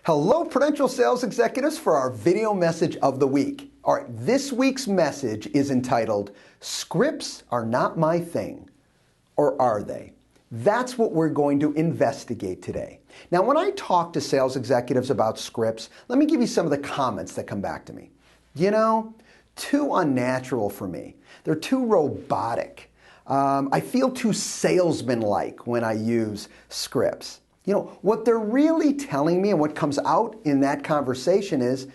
Hello, potential sales executives, for our video message of the week. All right, this week's message is entitled, Scripts Are Not My Thing, or Are They? That's what we're going to investigate today. Now, when I talk to sales executives about scripts, let me give you some of the comments that come back to me. You know, too unnatural for me. They're too robotic. I feel too salesman-like when I use scripts. You know, what they're really telling me and what comes out in that conversation is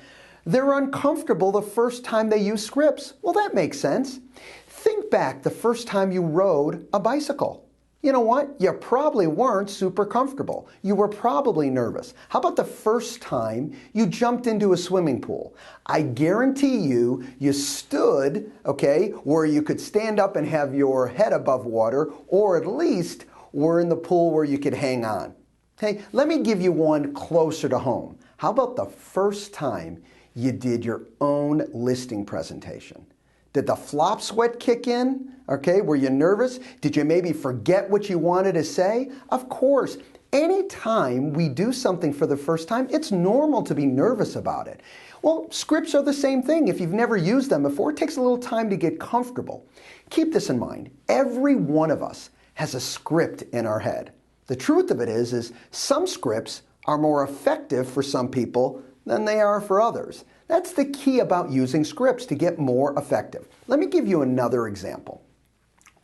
they're uncomfortable the first time they use scripts. Well, that makes sense. Think back the first time you rode a bicycle. You know what? You probably weren't super comfortable. You were probably nervous. How about the first time you jumped into a swimming pool? I guarantee you stood, okay, where you could stand up and have your head above water, or at least were in the pool where you could hang on. Hey, let me give you one closer to home. How about the first time you did your own listing presentation? Did the flop sweat kick in? Okay, were you nervous? Did you maybe forget what you wanted to say? Of course, anytime we do something for the first time, it's normal to be nervous about it. Well, scripts are the same thing. If you've never used them before, it takes a little time to get comfortable. Keep this in mind. Every one of us has a script in our head. The truth of it is some scripts are more effective for some people than they are for others. That's the key about using scripts to get more effective. Let me give you another example.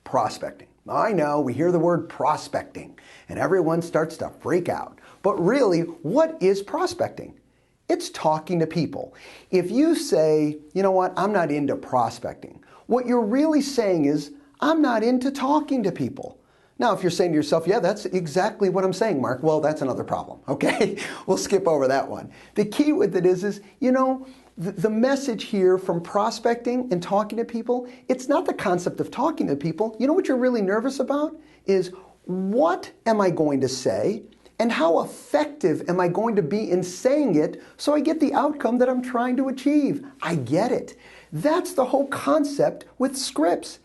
Prospecting. I know, we hear the word prospecting and everyone starts to freak out. But really, what is prospecting? It's talking to people. If you say, you know what, I'm not into prospecting, what you're really saying is, I'm not into talking to people. Now, if you're saying to yourself, yeah, that's exactly what I'm saying, Mark, well, that's another problem, okay? We'll skip over that one. The key with it is you know, the message here from prospecting and talking to people, it's not the concept of talking to people. You know what you're really nervous about is what am I going to say and how effective am I going to be in saying it so I get the outcome that I'm trying to achieve? I get it. That's the whole concept with scripts.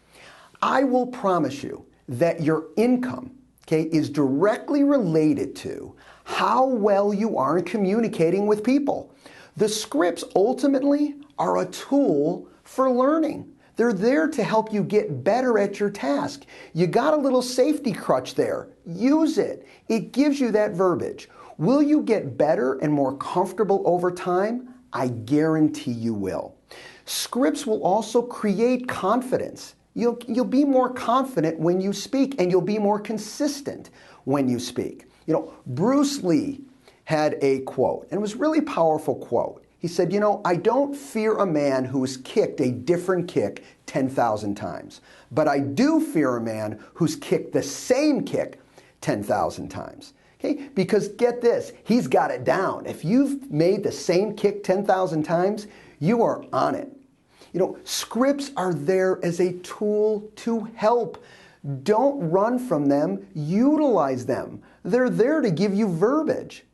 I will promise you that your income, okay, is directly related to how well you are in communicating with people. The scripts ultimately are a tool for learning. They're there to help you get better at your task. You got a little safety crutch there. Use it. It gives you that verbiage. Will you get better and more comfortable over time? I guarantee you will. Scripts will also create confidence. You'll be more confident when you speak, and you'll be more consistent when you speak. You know, Bruce Lee had a quote, and it was a really powerful quote. He said, you know, I don't fear a man who's kicked a different kick 10,000 times, but I do fear a man who's kicked the same kick 10,000 times. Okay? Because get this, he's got it down. If you've made the same kick 10,000 times, you are on it. You know, scripts are there as a tool to help. Don't run from them, utilize them. They're there to give you verbiage.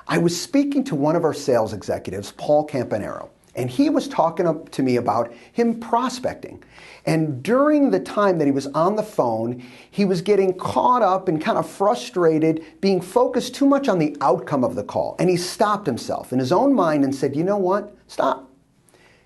I was speaking to one of our sales executives, Paul Campanero, and he was talking to me about him prospecting. And during the time that he was on the phone, he was getting caught up and kind of frustrated, being focused too much on the outcome of the call. And he stopped himself in his own mind and said, you know what? Stop.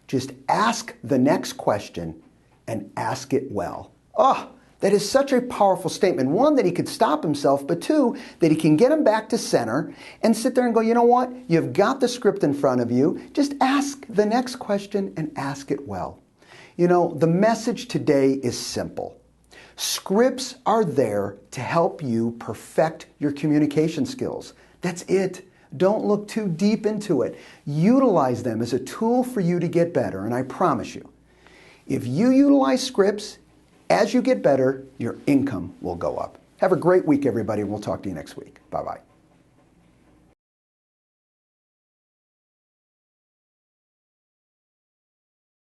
Just ask the next question and ask it well. Oh, that is such a powerful statement. One, that he could stop himself, but two, that he can get him back to center and sit there and go, you know what? You've got the script in front of you. Just ask the next question and ask it well. You know, the message today is simple. Scripts are there to help you perfect your communication skills. That's it. Don't look too deep into it. Utilize them as a tool for you to get better. And I promise you, if you utilize scripts, as you get better, your income will go up. Have a great week, everybody. We'll talk to you next week. Bye-bye.